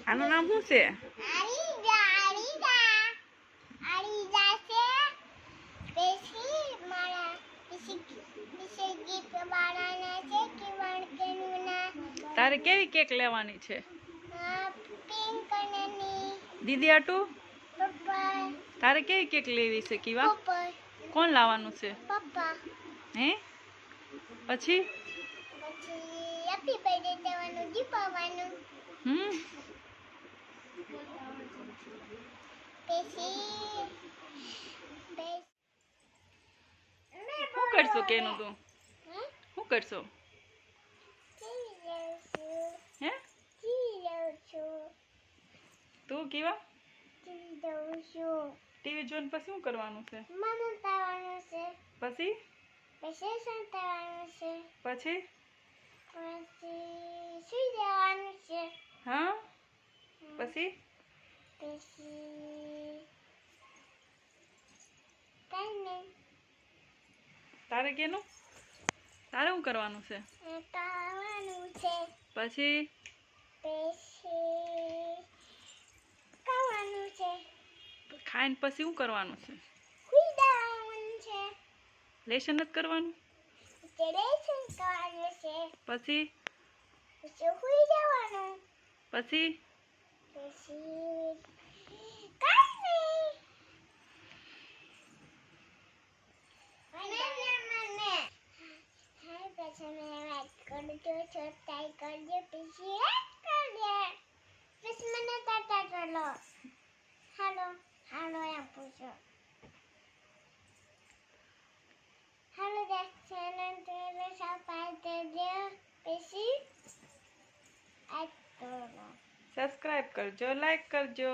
આનું નામ શું છે? તારે કેવી કેક લેવાની છે? દીદી આટુ તારે કેવી કેક લેવી છે? કીવા કોણ લાવવાનું છે? હે પછી શું કરશો કેનું તું? શું કરશો? હે તું કીવા ટીવી જોઈને પછી શું કરવાનું છે? પછી પછી હા પછી તારે કેનું તારે શું કરવાનું છે? પછી ખાઈને પછી શું કરવાનું છે? લેશન નથી કરવાનું? પછી પછી સબસ્ક્રાઇબ કરજો, લાઈક કરજો.